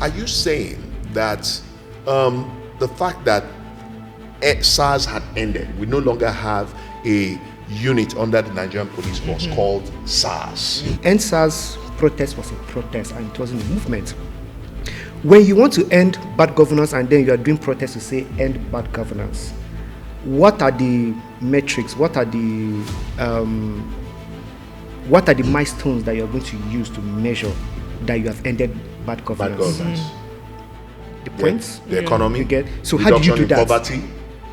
are you saying that the fact that SARS had ended, we no longer have a unit under the Nigerian police force called SARS? End SARS protest was a protest and it wasn't a movement. When you want to end bad governance and then you are doing protests to say end bad governance, what are the metrics? What are the milestones that you're going to use to measure that you have ended bad governance? Bad governance. The points? The economy. You get? So how do you do in that? Poverty.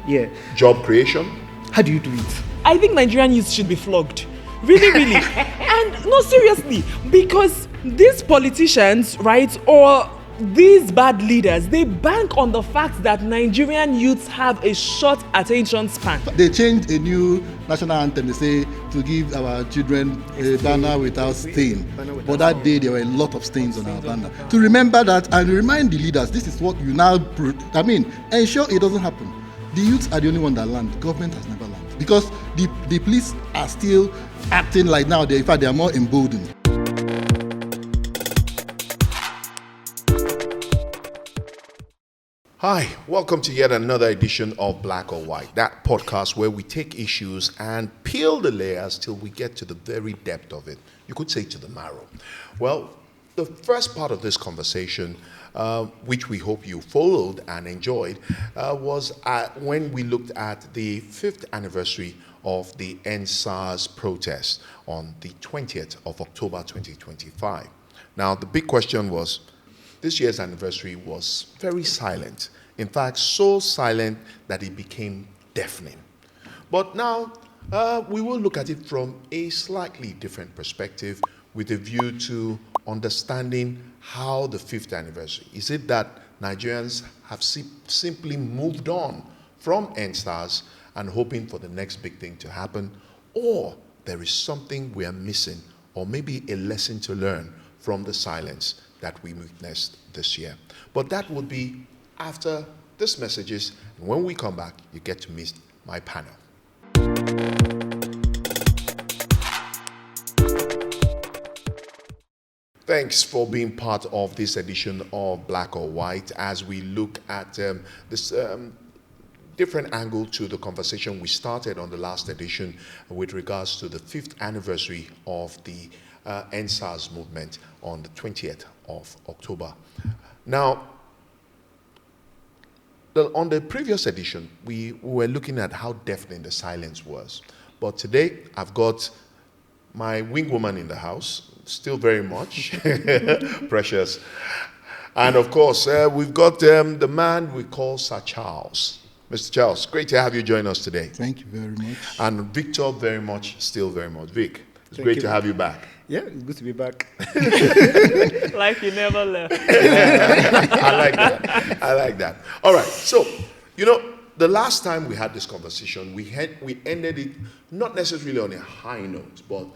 Yeah. Job creation. How do you do it? I think Nigerian youth should be flogged. Really. And no, seriously, because these politicians, right, or these bad leaders, they bank on the fact that Nigerian youths have a short attention span. They changed a new national anthem. They say to give our children a banner without stain. But that day there were a lot of stains on our banner. To remember that and remind the leaders, this is what you now, ensure it doesn't happen. The youths are the only one that land. Government has never landed. Because the police are still acting like now, in fact, they are more emboldened. Hi, welcome to yet another edition of Black or White, that podcast where we take issues and peel the layers till we get to the very depth of it. You could say to the marrow. Well, the first part of this conversation, which we hope you followed and enjoyed, was when we looked at the 5th anniversary of the End SARS protest on the 20th of October 2025. Now, the big question was, this year's anniversary was very silent. In fact, so silent that it became deafening. But now, we will look at it from a slightly different perspective with a view to understanding how the 5th anniversary. Is it that Nigerians have simply moved on from End SARS and hoping for the next big thing to happen? Or there is something we are missing, or maybe a lesson to learn from the silence that we witnessed this year. But that would be after these messages, and when we come back, you get to meet my panel. Thanks for being part of this edition of Black or White as we look at this different angle to the conversation we started on the last edition with regards to the 5th anniversary of the End SARS movement on the 20th of October. Now, on the previous edition, we were looking at how deafening the silence was. But today, I've got my wing woman in the house, still very much precious. And of course, we've got the man we call Sir Charles. Mr. Charles, great to have you join us today. Thank you very much. And Victor, still very much. Vic, it's great to have you back. Yeah, it's good to be back. Like you never left. I like that. All right. So, the last time we had this conversation, we ended it not necessarily on a high note, but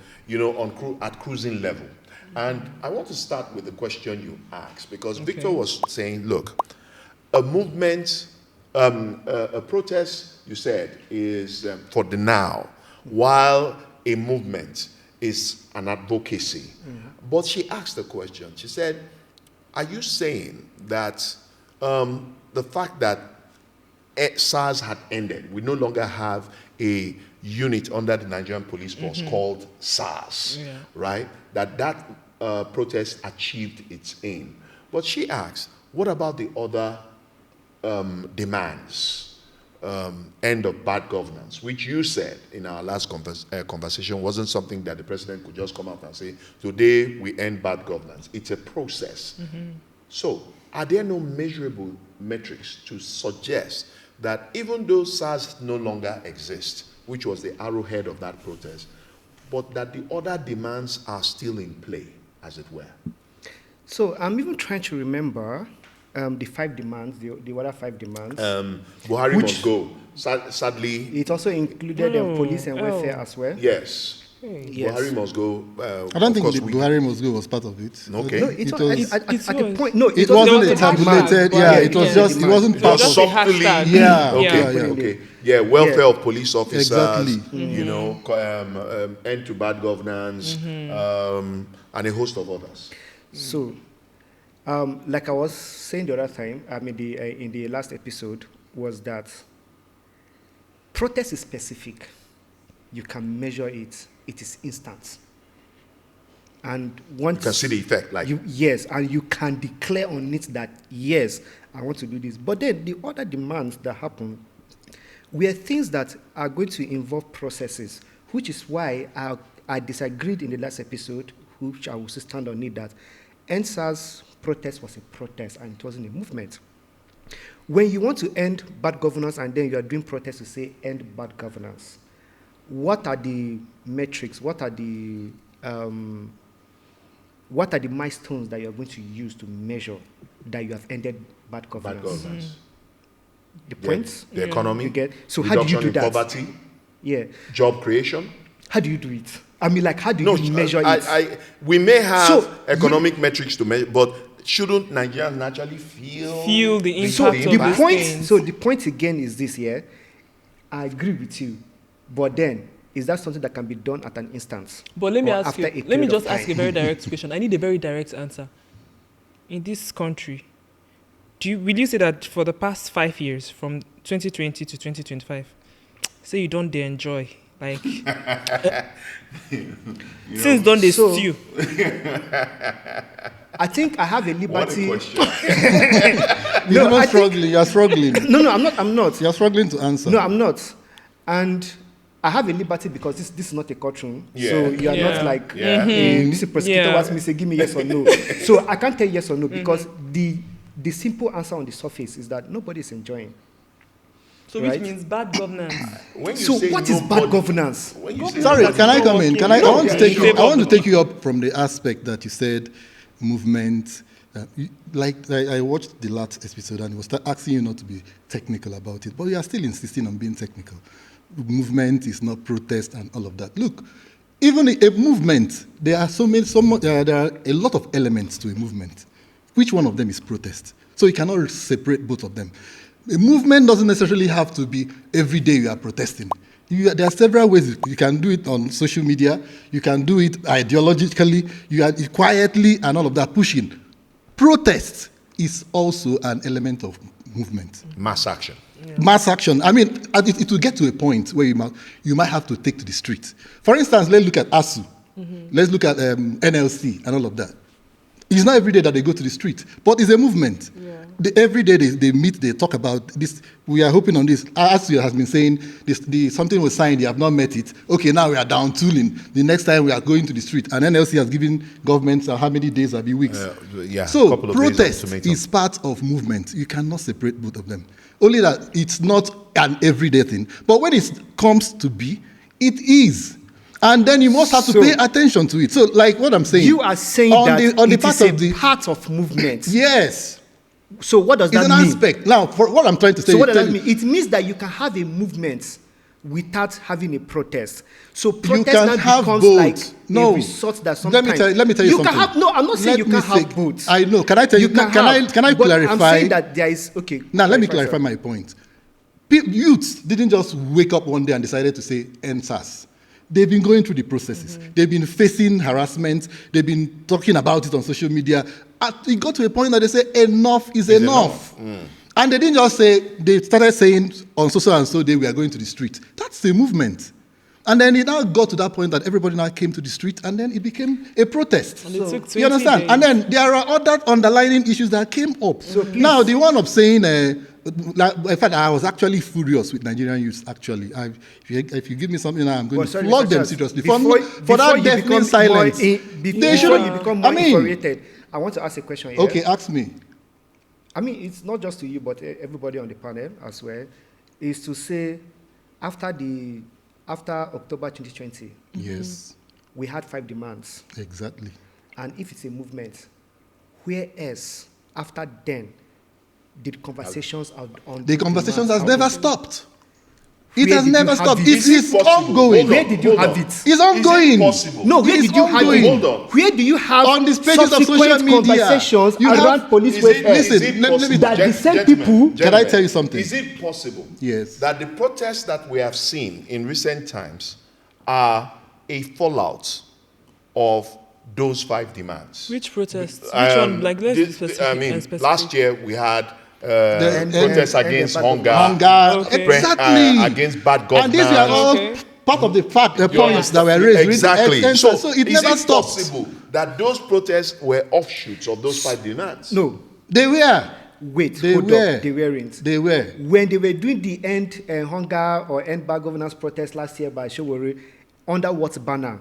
at cruising level. And I want to start with the question you asked, because Victor was saying, look, a movement, a protest, you said, is for the now, while a movement is an advocacy. But she asked the question. She said, are you saying that the fact that SARS had ended, we no longer have a unit under the Nigerian police force called SARS, right? That protest achieved its aim. But she asked, what about the other demands? End of bad governance, which you said in our last conversation wasn't something that the president could just come out and say, today we end bad governance. It's a process. So, are there no measurable metrics to suggest that even though SARS no longer exists, which was the arrowhead of that protest, but that the other demands are still in play, as it were? So, I'm even trying to remember the 5 demands, the other 5 demands. Buhari must go. Sadly, it also included police and welfare as well. Yes. Yes. Buhari must go. I don't think the Buhari must go was part of it. Okay. No, it was at the point. No, it wasn't a tabulated. Yeah, it was just. It wasn't part of. Softly. Yeah. Okay. Yeah, welfare of police officers. Exactly. End to bad governance, and a host of others. So, Like I was saying the other time, in the last episode, was that protest is specific. You can measure it. It is instant. And once You can see the effect. Like yes, and you can declare on it that yes, I want to do this. But then the other demands that happen were things that are going to involve processes, which is why I disagreed in the last episode, which I will still stand on it, that NSAS protest was a protest and it wasn't a movement. When you want to end bad governance and then you are doing protests to say end bad governance, what are the metrics? What are the milestones that you're going to use to measure that you have ended bad governance? bad governance. The points The economy. you get. So how do you reduction do in that? poverty, Yeah. job creation. How do you do it? I mean, like, how do No, you measure it? we may have So, economic metrics to measure, but shouldn't Nigerians naturally feel the impact So of the these point. things. So the point again is this: here, I agree with you, but then is that something that can be done at an instance? But let me or ask you. after a Let me period just of ask a time? very direct question. I need a very direct answer. In this country, will you say that for the past 5 years, from 2020 to 2025, say you don't dey enjoy, like since don't they So- stew? I think I have a What a liberty. question. You're I not think- struggling. You're struggling. No, I'm not. You're struggling to answer. No, I'm not. And I have a liberty because this is not a courtroom. Yeah. So you are Yeah. not like Yeah. this is prosecutor Yeah. wants me to say give me yes or no. So I can't tell yes or no because the simple answer on the surface is that nobody is enjoying. So Right. which means bad governance. When you So say what is bad nobody- governance? when you say Sorry, That's can I not come in? working. Can I? I No, want to yeah, take in you. favor I of want to the take you up from the aspect that you said, movement. I watched the last episode and it was asking you not to be technical about it, but you are still insisting on being technical. Movement is not protest and all of that. Look, even a movement, there are there are a lot of elements to a movement. Which one of them is protest? So you cannot separate both of them. A movement doesn't necessarily have to be every day you are protesting. There are several ways. You can do it on social media. You can do it ideologically. You are quietly and all of that pushing. Protest is also an element of movement. mass action. Mass action. I mean, it will get to a point where you might have to take to the street. For instance, let's look at ASU. Let's look at NLC and all of that. It's not every day that they go to the street, but it's a movement. Every day they meet, they talk about this. We are hoping on this. ASU has been saying something was signed, they have not met it. Okay, now we are down tooling. The next time we are going to the street. And NLC has given governments how many days, have been weeks. A So couple of days protest ultimatum. is part of movement. You cannot separate both of them. Only that it's not an everyday thing. But when it comes to be, it is. And then you must have to So- pay attention to it. So, like what I'm saying, You are saying on that the it part is a of the part of movement. yes, So what does it's that an mean? aspect. Now, for what I'm trying to say, So what does tell that you- mean? It means that you can have a movement without having a protest. So protest can now have becomes both. like No. a resort that Let me sometimes tell you can something. have. No, I'm not saying Let you me can say- have both. I know. Can I tell you? Can I but I'm clarify? saying that there is okay. Now, let me clarify, clarify sir. my point. Youths didn't just wake up one day and decided to say NSAS. They've been going through the processes. They've been facing harassment. They've been talking about it on social media. It got to a point that they say enough is enough. And they didn't just say, they started saying on so and so day we are going to the street. That's a movement. And then it now got to that point that everybody now came to the street and then it became a protest. And it took 20 You understand? days. And then there are other underlying issues that came up. please- Now, the one of saying, in fact, I was actually furious with Nigerian youth, actually. If you give me something now, I'm going But to sorry, flog Mr. them Charles, seriously. before For that you deafening become silence. before They should you become more I mean, infuriated, I want to ask a question here. okay, ask me. I mean, it's not just to you, but everybody on the panel as well, is to say, after October 2020, Yes, we had 5 demands. exactly. And if it's a movement, where else, after then, did conversations on The conversations has never stopped. It Where has did you never have stopped. it? It Is it is possible? ongoing. Hold Where on, did you hold have on. it? It's ongoing. Is it possible? No, where It's did you have ongoing. it? Hold on. Where do you have On these pages of subsequent social media, conversations you have- around police Is welfare? it, is Listen, it let me- possible, that the same gentlemen, people- Can I tell you something? Is it possible Yes. that the protests that we have seen in recent times are a fallout of those 5 demands. Which protests? Which one? Like, let's be specific. Last year we had The protests end against bad hunger, Okay. exactly. against bad governance. And these were all Okay. part of the points that were raised. Exactly. So it is never it stops. possible that those protests were offshoots of those 5 demands? No, They were. wait, They hold were. up, they weren't. They were. When they were doing the end hunger or end bad governance protest last year by Showore, under what banner?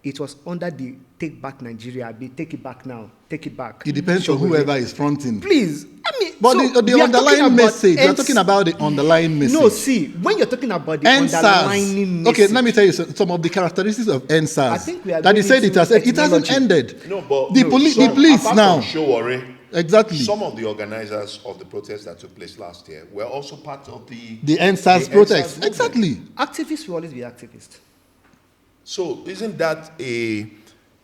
It was under the Take Back Nigeria. Take it back now. Take it back. It depends on Showore. whoever is fronting. Please, I mean, But so the we are talking underlying about message, you're ends- talking about the underlying message. No, see, when you're talking about the NSAS. underlying message. Okay, let me tell you some of the characteristics of NSAS. I think we are that they going said into it hasn't etymology. ended. No, but the police apart now. from Showore, Exactly. some of the organizers of the protests that took place last year were also part of the NSAS the protest. movement. Exactly. Activists will always be activists. So isn't that a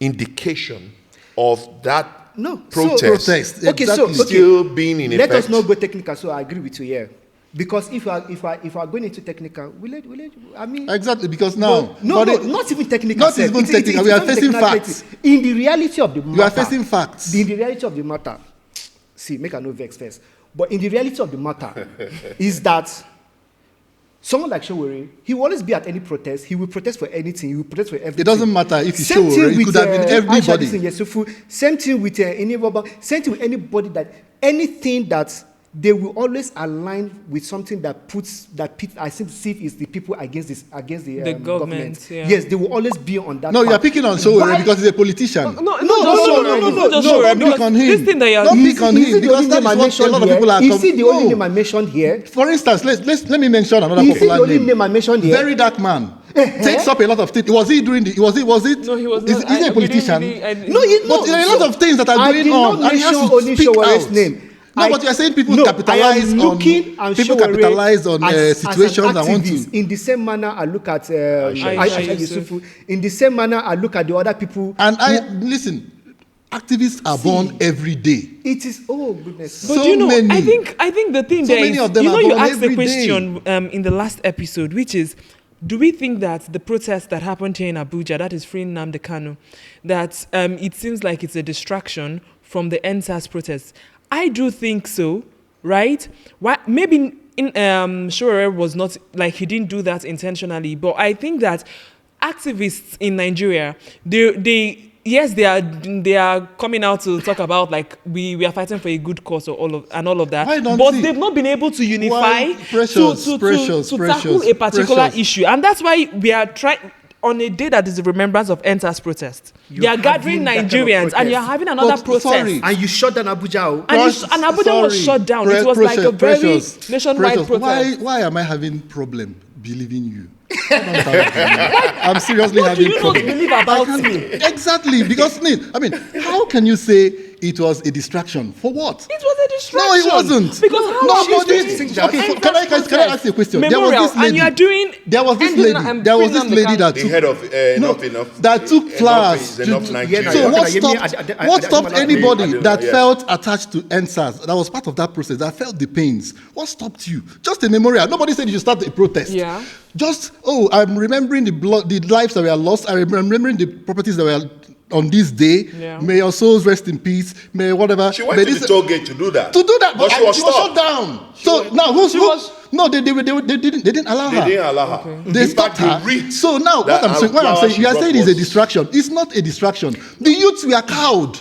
indication of that No, protest, Protest. Okay, so Exactly. still being in let effect? us not go technical. So I agree with you here, because if we are going into technical, I mean, Exactly. Because now, no, but not even technical. not sef. even technical. We are not facing technicality. facts. In the reality of the matter, you are facing facts. In the reality of the matter, see, make a no vex first. But in the reality of the matter, is that someone like Showore, he will always be at any protest. He will protest for anything. He will protest for everything. It doesn't matter if you Same show, thing it with, could have been Aisha everybody. Dixon Yesufu. Same thing with Enibaba. Same thing with anybody that anything that they will always align with something that I think is the people against the government, yeah. Yes, they will always be on that. No, you are path. picking on Showore Why- because he's a politician. No, don't pick on him. This thing that you're Don't Is pick on he him the because only that name I is what a mentioned lot of here? people are. Is he the only No. name I mentioned here? For instance, let me mention another Is he the popular only name. name I mentioned here? Very dark man. Takes up a lot of things. Was he during the? Was it? No, he was Is not. he a we didn't politician? really- But there are a lot of things that are I going did not on, and he has mention to only speak Showore's out. name. No, but you are saying people No, capitalize I am looking on at people Showore capitalize on as situations an and want activist. to. In the same manner, I look at Aisha Aisha Yusuf. Yusufu. In the same manner, I look at the other people. And listen. Activists are born every day. It is goodness. But So you know, many. I think the thing So there many is, of them you are know, you born asked the every question in the last episode, which is, do we think that the protest that happened here in Abuja, that is freeing Nnamdi Kanu, that it seems like it's a distraction from the NSAS protests? I do think so, right? Why, maybe Showore was not, like, he didn't do that intentionally, but I think that activists in Nigeria, yes, they are coming out to talk about, like, we are fighting for a good cause or all of that. Why don't But they? they've not been able to unify Precious, to precious, tackle a particular precious. issue, and that's why we are trying. On a day that is the remembrance of NSAS protest, you are gathering having that kind of Nigerians and protest. you're having another But, protest. sorry. And you shut down Abuja. And Abuja was shut down. It was like a very Precious, nationwide protest. Why am I having problem believing you? I'm seriously What do having you not problem. believe about I can't- me? Exactly, because I mean, how can you say it was a distraction? For what? It was a distraction. No, it wasn't. Because how Nobody. are you think that? Okay, so can I ask you a question? Memorial, and you are doing. There was this ending lady. and There was freeing this Nnamdi lady Kanu. that The took. head of enough. that took Enough flowers is enough to- Nigeria. Yeah, So no, what you mean, what stopped anybody I don't that know, yes. felt attached to NSAS, that was part of that process, that felt the pains? What stopped you? Just a memorial. Nobody said you should start a protest. Yeah. Just, I'm remembering the lives that were lost. I'm remembering the properties that were on this day. Yeah. May your souls rest in peace. May whatever. She went May to the toll gate to do that. but she was shut stopped. down. So now who? No, they didn't allow her. They didn't allow her. They In stopped fact, her. the wreath So now that what I'm saying, you are she saying brought is a was- distraction. It's not a distraction. The youths were cowed.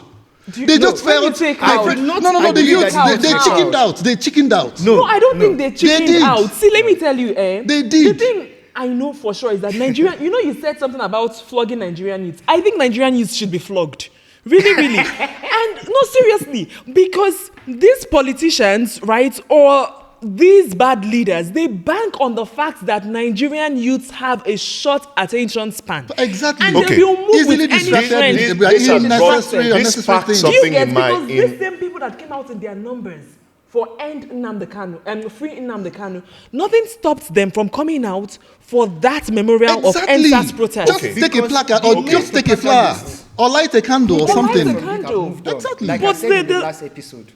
They no, just when you felt say like cowed, no. I The believe youths that they they chickened out. They chickened out. No, I don't think they chickened did. out. See, let me tell you, They The did. thing I know for sure is that Nigerian, you said something about flogging Nigerian youths. I think Nigerian youths should be flogged. Really, really. And no, seriously, because these politicians, right, or these bad leaders, they bank on the fact that Nigerian youths have a short attention span. Exactly. And Okay. they will move Easily with any distracted. trend. These This has brought- unnecessary this sparked things. Do you something get, in my because in these same people that came out in their numbers for end Nnamdi Kanu and free Nnamdi Kanu, nothing stopped them from coming out for that memorial Exactly. of NSAS protest. Just Okay. take a placard or Okay. just take a flower or light a candle or Or light something. a candle. Moved on. Exactly. Like But I said in the- the last episode,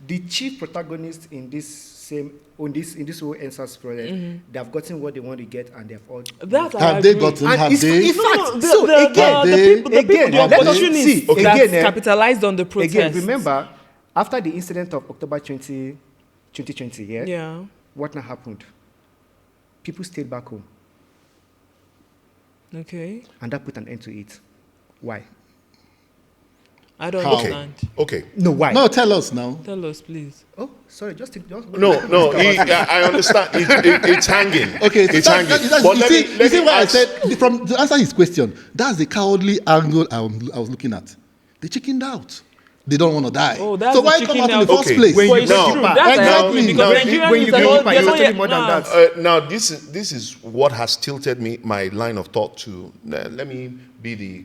the chief protagonist in this same on this in this whole NSAS project. They have gotten what they want to get, and they have all. That I Have they agree. gotten? And Have it's- they? in fact, the, so the, again, the, the people, the again, people, the let us opportunists see, that again, capitalized on the protest. Again, remember, after the incident of October 2020, Yeah. what now happened? People stayed back home, Okay. and that put an end to it. Why? I don't How? understand. Okay. No, why? No, tell us now. Tell us, please. Oh, sorry, just No, I understand. It's hanging. Okay, it's so hanging. that's, But you see why I said, from to answer his question, that's the cowardly angle I was looking at. They chickened out. They don't want to die. Oh, that's so the why come chicken out in the out. first Okay. place? When Well, you it's go true. deeper, That's exactly. because Now, Nigerian when you youth go are not- deeper, they're it's not actually yet- more than nah. that. now this is what has tilted me my line of thought to. Let me be the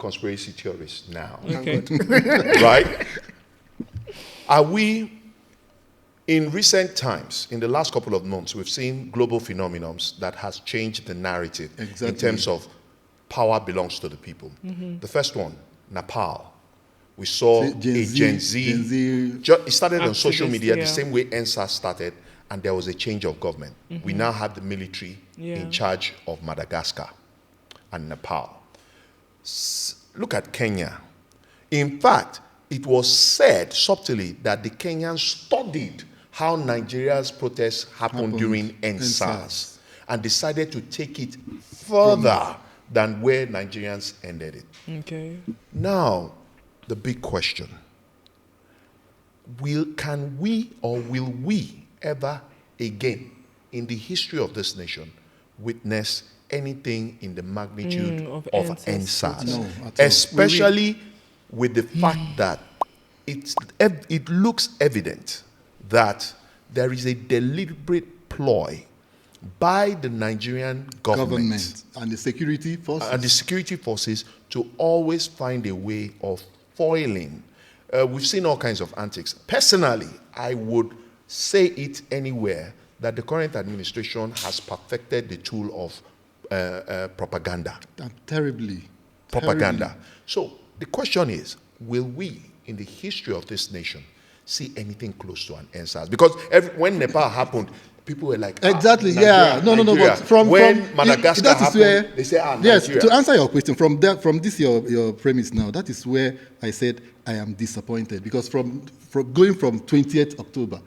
conspiracy theorist now. Okay. Right? Are we, in recent times, in the last couple of months, we've seen global phenomena that has changed the narrative in Exactly. terms of power belongs to the people. The first one, Nepal. We saw Gen a Z, Gen Z. Gen Z. It started on social Activists, media yeah. the same way NSAS started, and there was a change of government. We now have the military Yeah. in charge of Madagascar and Nepal. Look at Kenya. In fact, it was said subtly that the Kenyans studied how Nigeria's protests happened during NSAS and decided to take it further than where Nigerians ended it. Okay. Now, the big question. Can we or will we ever again in the history of this nation witness anything in the magnitude of of NSAS? NSAS? No, at all. Especially with the fact that it looks evident that there is a deliberate ploy by the Nigerian government And the security forces. and the security forces to always find a way of foiling. We've seen all kinds of antics. Personally, I would say it anywhere that the current administration has perfected the tool of propaganda. Terribly. Propaganda. So the question is, will we, in the history of this nation, see anything close to an NSAS? Because when Nepal happened, people were like, Exactly. Nigeria, Yeah. No. Nigeria. But from when Madagascar that is happened, where, they say, yes. Nigeria. To answer your question, from this your premise now, that is where I said I am disappointed because from going from 20th October,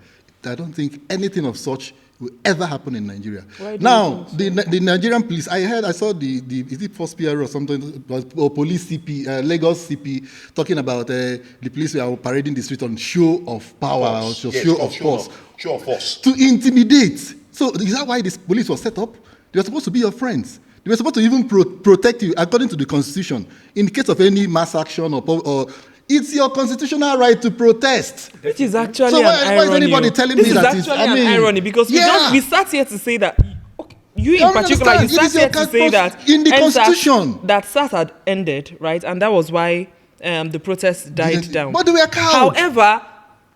I don't think anything of such will ever happen in Nigeria. Why do you Now, think so? the Nigerian police, I saw the is it Force PR or something, or police CP, Lagos CP, talking about the police were parading the street on show of power, or Yes, show of force. Show of force. To intimidate. So is that why this police was set up? They were supposed to be your friends. They were supposed to even protect you according to the Constitution. In case of any mass action or it's your constitutional right to protest. Which is actually So why an is irony. anybody telling this me is that it's- actually I mean, an irony because we sat here to say that. Okay, you in don't particular, you understand. It sat is here your to say that in the NSAS Constitution. that SARS had ended, right, and that was why the protest died down. But they were cowed. However,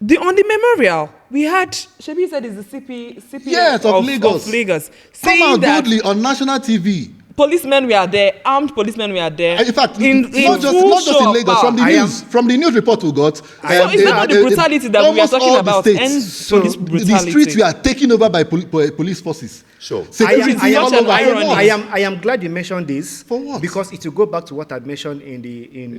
on the memorial, we had Shebi said is the CP Yes, of Lagos. Lagos Come saying out that boldly on national TV. policemen were there, armed policemen were there. In fact, in not just full in show of Lagos, power. from the news report we got. So is that not the brutality that we are almost talking all the about? states. End police The brutality. streets were taken over by police forces. So, Security I am all such an over. irony. For what? I am glad you mentioned this. For what? Because it will go back to what I mentioned in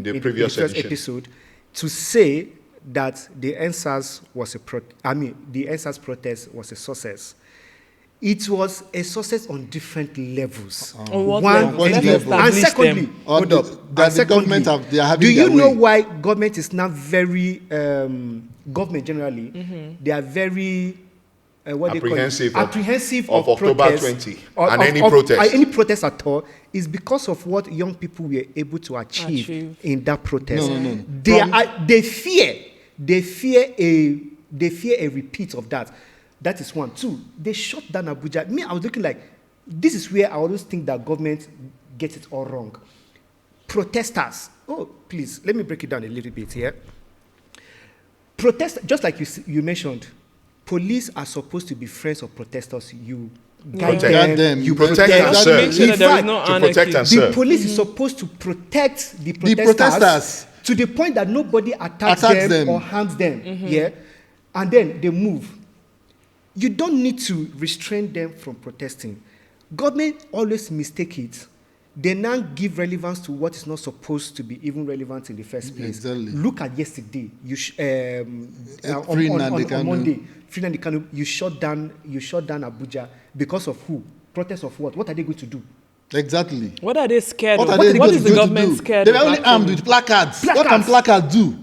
the previous first edition. episode, to say that the NSAS was the NSAS protest was a success. It was a success on different levels. On what One, level? What Let's level? and establish secondly, them. hold Or up. that And the secondly, government they are having do you their know way. why government is now very government generally? They are very what they Apprehensive call it? of- apprehensive of October protest, 20 and any protest. any protest at all is because of what young people were able to achieve in that protest. No. They fear a repeat of that. That is one. Two, they shut down Abuja. Me, I was looking like, this is where I always think that government gets it all wrong. Protesters. Oh, please, let me break it down a little bit here. Just like you mentioned, police are supposed to be friends of protesters. You guide Protect them, you Protect and Just serve. make sure that there is In no fact, To anarchy. protect and the serve. police is supposed to protect the protesters. to the point that nobody attacks Attacks them them. or harms them. Yeah, and then they move. You don't need to restrain them from protesting. Government always mistake it. They now give relevance to what is not supposed to be even relevant in the first place. Exactly. Look at yesterday. On Nnamdi Monday, Nnamdi Kanu, you shut down Abuja because of who? Protest of what? What are they going to do? Exactly. What are they scared What of? are they What going is to the do? government scared They of? were only armed actually? with placards. What can Placards. placards do?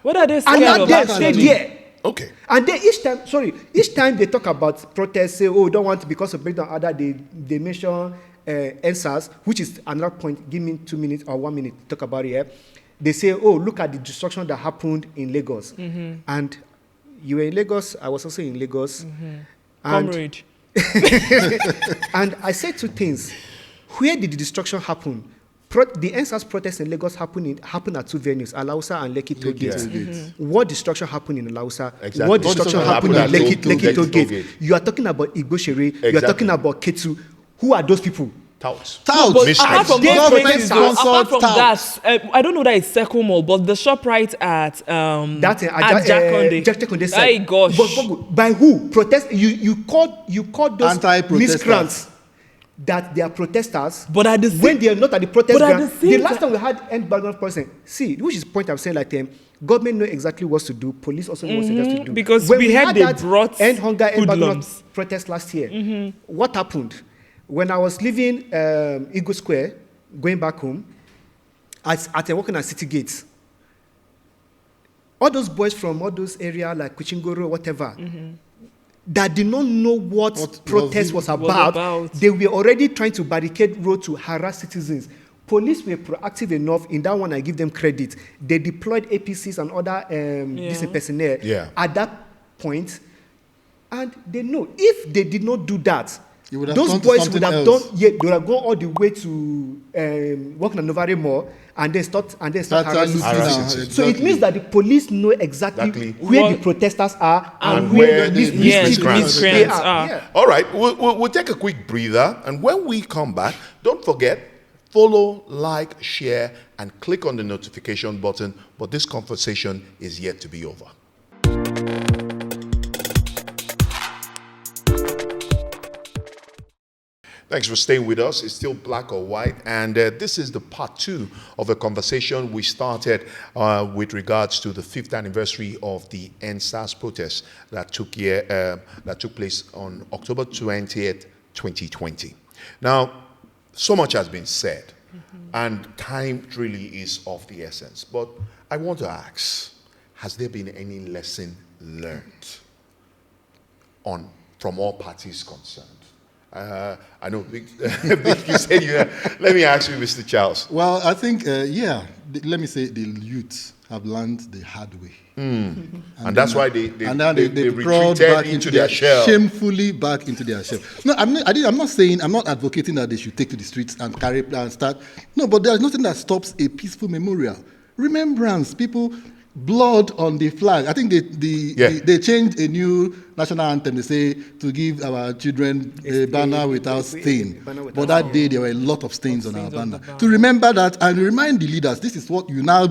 What are they And scared that of? they Placards stay do. there. Okay. And then each time they talk about protests, say, oh, don't want to because of breakdown other, they mention NSAS, which is another point. Give me 2 minutes or 1 minute to talk about it here. They say, oh, look at the destruction that happened in Lagos. And you were in Lagos, I was also in Lagos. And, Comrade. and I said two things. Where did the destruction happen? The NSAS protest in Lagos happened at two venues, Alausa and Lekki Toll Gate. What destruction happened in Alausa? Exactly. What destruction happened in Lekki Toll Gate? Gate. You are talking about Igbo Shere. You are Exactly. talking about Ketu. Who are those people? Touts. Touts. But Mistress. apart from They those protest places, though, sponsored apart from touts. that, I don't know that it's Circle Mall, but the ShopRite at Jakonde said. Ay gosh. But by who? Protest. You called those Anti-protesters. miscreants that they are protesters. But at the when same- they are not at the protest but at ground. the same The last ti- time we had end background person. See, which is the point I'm saying, like government know exactly what to do. Police also know what to do. because When we heard had they that brought end hunger, end background hoodlums. protest last year. What happened? When I was leaving Eagle Square, going back home, at walking at City Gates, all those boys from all those areas like Kuchingoro, whatever, that did not know what protest was about, they were already trying to barricade road to harass citizens. Police were proactive enough. In that one, I give them credit. They deployed APCs and other personnel at that point, and they know if they did not do that, You would have those gone to boys something would have else. done. Yeah, they would have gone all the way to work on Novare Mall and then start harassing Harassing citizens. So it means that the police know exactly where What- the protesters are and where the miscreants they are. Yeah. All right, we'll take a quick breather. And when we come back, don't forget, follow, like, share, and click on the notification button. But this conversation is yet to be over. Thanks for staying with us. It's still Black or White, and this is the part 2 of a conversation we started with regards to the 5th anniversary of the NSAS protests that took place on October 20th, 2020. Now, so much has been said, and time really is of the essence. But I want to ask, has there been any lesson learned from all parties concerned? I know, Vic, you said let me ask you, Mr. Charles. Well, I think, let me say the youth have learned the hard way. And that's why they crawled retreated back into their shell. shamefully back into their shell. No, I'm not advocating that they should take to the streets and carry and start. No, but there's nothing that stops a peaceful memorial. Remembrance, people, blood on the flag. I think they changed a new national anthem. They say to give our children a banner without stain. But that day there were a lot of stains on our banner. To remember that and remind the leaders, this is what you now.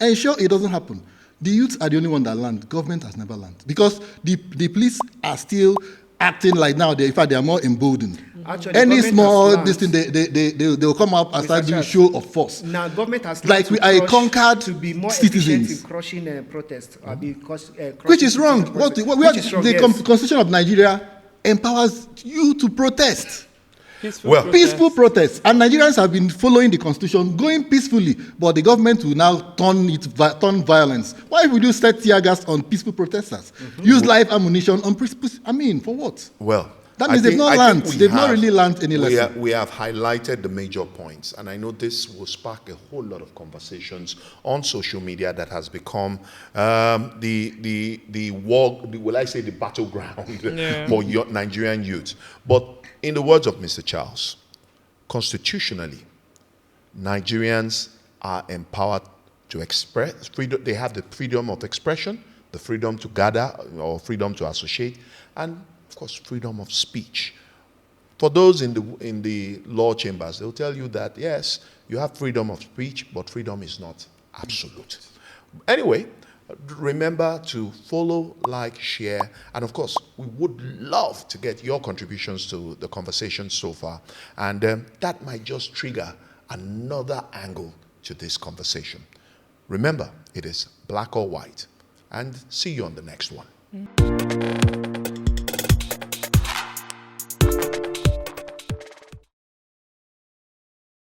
Ensure it doesn't happen. The youths are the only one that learned. Government has never learned because the police are still acting like now. In fact, they are more emboldened. Actually, Any government small has this thing, they will come up and start doing Charles, show of force. Now, government has Like we are conquered to be more citizens. efficient in crushing protests, Which is wrong. The Constitution of Nigeria empowers you to protest. Peaceful protests. And Nigerians have been following the Constitution, going peacefully, but the government will now turn violence. Why would you set tear gas on peaceful protesters? Use live ammunition on peaceful. For what? Well, that means they've not learned. They've not really learned any lesson. We have highlighted the major points, and I know this will spark a whole lot of conversations on social media that has become the war. Will I say the battleground for Nigerian youth? But in the words of Mr. Charles, constitutionally, Nigerians are empowered to express freedom. They have the freedom of expression, the freedom to gather or freedom to associate, and of course, freedom of speech. For those in the law chambers, they'll tell you that yes, you have freedom of speech, but freedom is not absolute. Anyway, Remember to follow, like, share, and of course, we would love to get your contributions to the conversation so far. And that might just trigger another angle to this conversation. Remember, it is black or white. And see you on the next one.